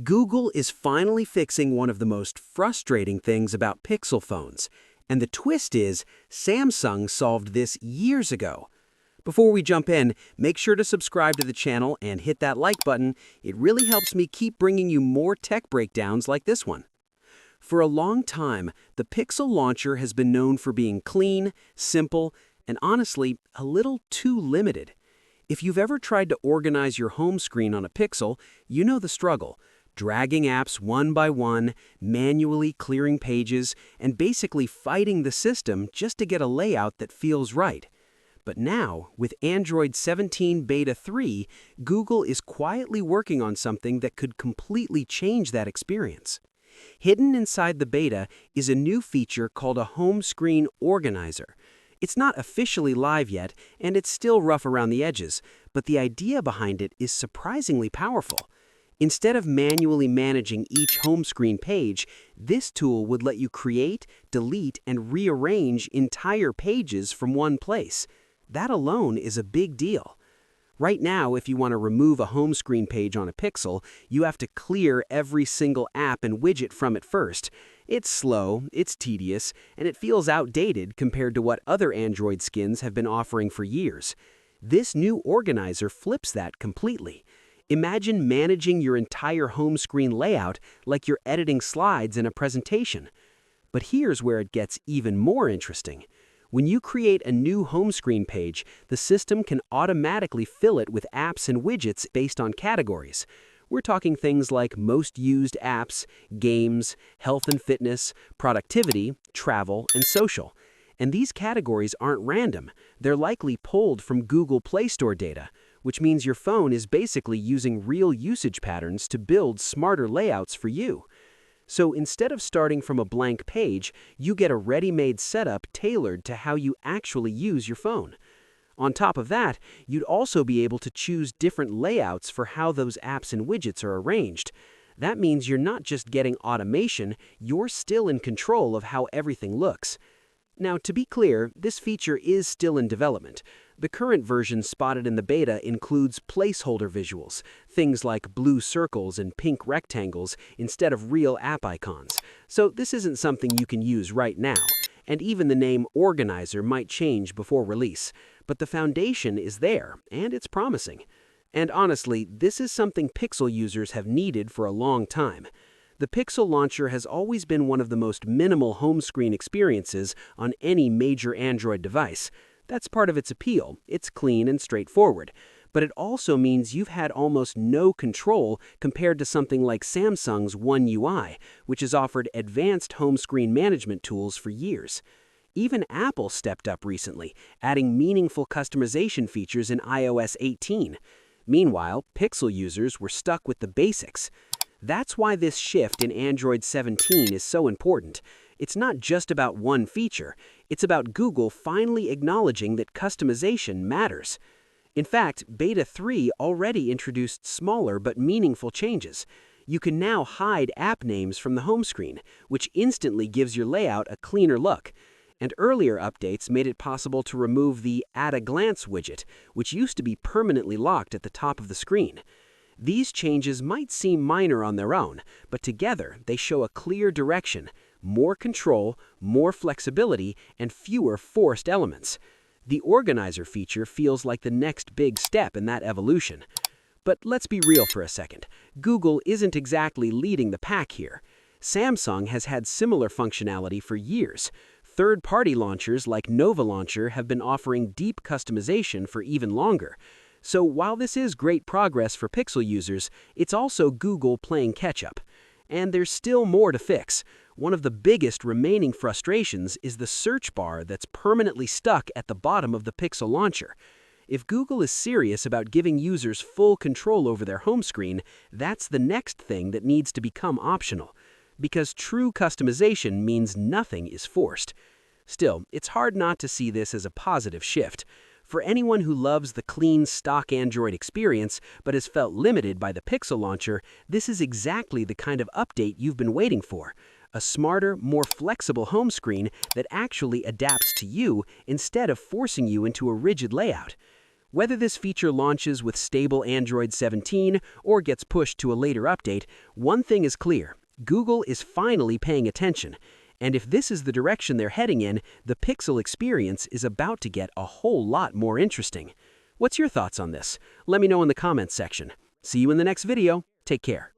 Google is finally fixing one of the most frustrating things about Pixel phones. And the twist is, Samsung solved this years ago. Before we jump in, make sure to subscribe to the channel and hit that like button. It really helps me keep bringing you more tech breakdowns like this one. For a long time, the Pixel launcher has been known for being clean, simple, and honestly, a little too limited. If you've ever tried to organize your home screen on a Pixel, you know the struggle. Dragging apps one by one, manually clearing pages, and basically fighting the system just to get a layout that feels right. But now, with Android 17 Beta 3, Google is quietly working on something that could completely change that experience. Hidden inside the beta is a new feature called a home screen organizer. It's not officially live yet, and it's still rough around the edges, but the idea behind it is surprisingly powerful. Instead of manually managing each home screen page, this tool would let you create, delete, and rearrange entire pages from one place. That alone is a big deal. Right now, if you want to remove a home screen page on a Pixel, you have to clear every single app and widget from it first. It's slow, it's tedious, and it feels outdated compared to what other Android skins have been offering for years. This new organizer flips that completely. Imagine managing your entire home screen layout like you're editing slides in a presentation. But here's where it gets even more interesting. When you create a new home screen page, the system can automatically fill it with apps and widgets based on categories. We're talking things like most used apps, games, health and fitness, productivity, travel, and social. And these categories aren't random. They're likely pulled from Google Play Store data, which means your phone is basically using real usage patterns to build smarter layouts for you. So instead of starting from a blank page, you get a ready-made setup tailored to how you actually use your phone. On top of that, you'd also be able to choose different layouts for how those apps and widgets are arranged. That means you're not just getting automation, you're still in control of how everything looks. Now, to be clear, this feature is still in development. The current version spotted in the beta includes placeholder visuals, things like blue circles and pink rectangles instead of real app icons. So this isn't something you can use right now, and even the name organizer might change before release. But the foundation is there, and it's promising. And honestly, this is something Pixel users have needed for a long time. The Pixel launcher has always been one of the most minimal home screen experiences on any major Android device. That's part of its appeal. It's clean and straightforward. But it also means you've had almost no control compared to something like Samsung's One UI, which has offered advanced home screen management tools for years. Even Apple stepped up recently, adding meaningful customization features in iOS 18. Meanwhile, Pixel users were stuck with the basics. That's why this shift in Android 17 is so important. It's not just about one feature. It's about Google finally acknowledging that customization matters. In fact, Beta 3 already introduced smaller but meaningful changes. You can now hide app names from the home screen, which instantly gives your layout a cleaner look. And earlier updates made it possible to remove the At a Glance widget, which used to be permanently locked at the top of the screen. These changes might seem minor on their own, but together they show a clear direction, more control, more flexibility, and fewer forced elements. The organizer feature feels like the next big step in that evolution. But let's be real for a second. Google isn't exactly leading the pack here. Samsung has had similar functionality for years. Third-party launchers like Nova Launcher have been offering deep customization for even longer. So while this is great progress for Pixel users, it's also Google playing catch-up. And there's still more to fix. One of the biggest remaining frustrations is the search bar that's permanently stuck at the bottom of the Pixel launcher. If Google is serious about giving users full control over their home screen, that's the next thing that needs to become optional. Because true customization means nothing is forced. Still, it's hard not to see this as a positive shift. For anyone who loves the clean, stock Android experience but has felt limited by the Pixel launcher, this is exactly the kind of update you've been waiting for. A smarter, more flexible home screen that actually adapts to you instead of forcing you into a rigid layout. Whether this feature launches with stable Android 17 or gets pushed to a later update, one thing is clear: Google is finally paying attention. And if this is the direction they're heading in, the Pixel experience is about to get a whole lot more interesting. What's your thoughts on this? Let me know in the comments section. See you in the next video. Take care.